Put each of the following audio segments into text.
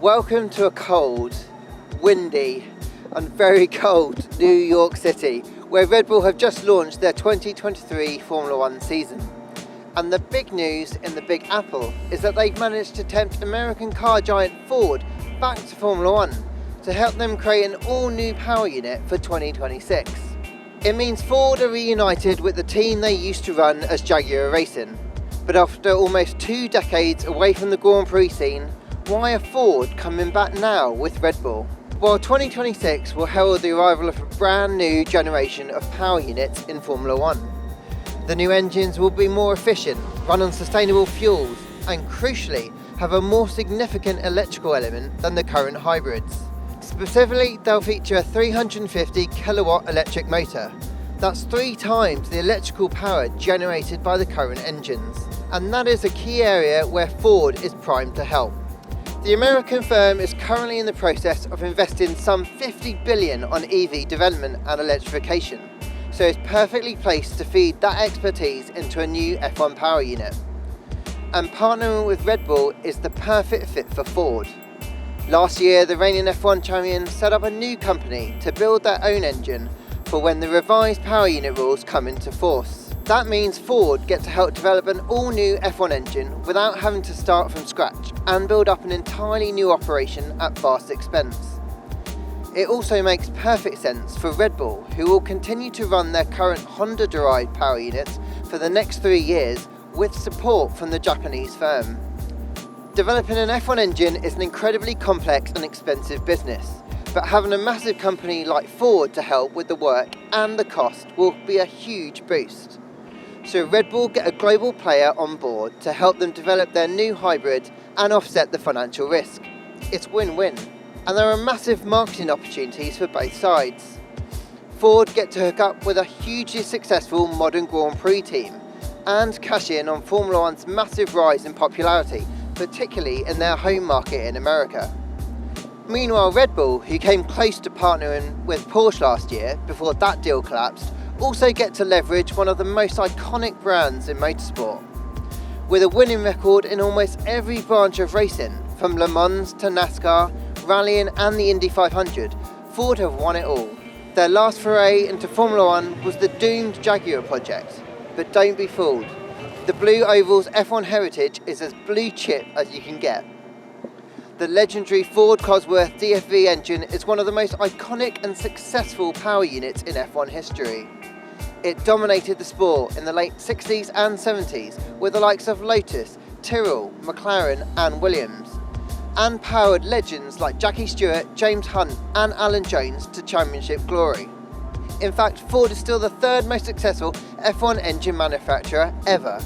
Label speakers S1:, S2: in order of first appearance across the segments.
S1: Welcome to a cold, windy and very cold New York City, where Red Bull have just launched their 2023 Formula One season. And the big news in the Big Apple is that they've managed to tempt American car giant Ford back to Formula One to help them create an all-new power unit for 2026. It means Ford are reunited with the team they used to run as Jaguar Racing. But after almost 2 decades away from the Grand Prix scene, why are Ford coming back now with Red Bull? Well, 2026 will herald the arrival of a brand new generation of power units in Formula One. The new engines will be more efficient, run on sustainable fuels, and crucially, have a more significant electrical element than the current hybrids. Specifically, they'll feature a 350 kilowatt electric motor. That's 3 times the electrical power generated by the current engines. And that is a key area where Ford is primed to help. The American firm is currently in the process of investing some $50 billion on EV development and electrification, so it's perfectly placed to feed that expertise into a new F1 power unit. And partnering with Red Bull is the perfect fit for Ford. Last year, the reigning F1 champion set up a new company to build their own engine for when the revised power unit rules come into force. That means Ford get to help develop an all-new F1 engine without having to start from scratch and build up an entirely new operation at vast expense. It also makes perfect sense for Red Bull, who will continue to run their current Honda-derived power units for the next 3 years with support from the Japanese firm. Developing an F1 engine is an incredibly complex and expensive business, but having a massive company like Ford to help with the work and the cost will be a huge boost. So Red Bull get a global player on board to help them develop their new hybrid and offset the financial risk. It's win-win, and there are massive marketing opportunities for both sides. Ford get to hook up with a hugely successful modern Grand Prix team and cash in on Formula One's massive rise in popularity, particularly in their home market in America. Meanwhile, Red Bull, who came close to partnering with Porsche last year before that deal collapsed, also get to leverage one of the most iconic brands in motorsport. With a winning record in almost every branch of racing, from Le Mans to NASCAR, rallying and the Indy 500, Ford have won it all. Their last foray into Formula One was the doomed Jaguar project. But don't be fooled. The Blue Oval's F1 heritage is as blue chip as you can get. The legendary Ford Cosworth DFV engine is one of the most iconic and successful power units in F1 history. It dominated the sport in the late 60s and 70s with the likes of Lotus, Tyrrell, McLaren and Williams, and powered legends like Jackie Stewart, James Hunt and Alan Jones to championship glory. In fact, Ford is still the 3rd most successful F1 engine manufacturer ever.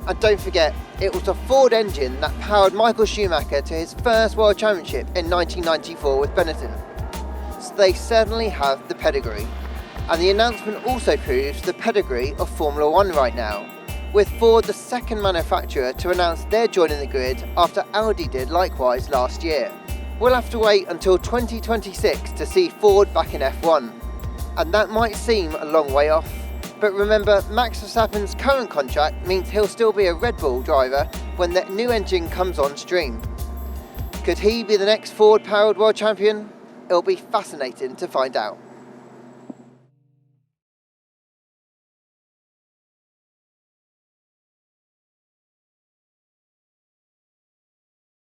S1: And don't forget, it was the Ford engine that powered Michael Schumacher to his first World Championship in 1994 with Benetton. So they certainly have the pedigree. And the announcement also proves the pedigree of Formula One right now, with Ford the 2nd manufacturer to announce they're joining the grid after Audi did likewise last year. We'll have to wait until 2026 to see Ford back in F1, and that might seem a long way off. But remember, Max Verstappen's current contract means he'll still be a Red Bull driver when the new engine comes on stream. Could he be the next Ford-powered world champion? It'll be fascinating to find out.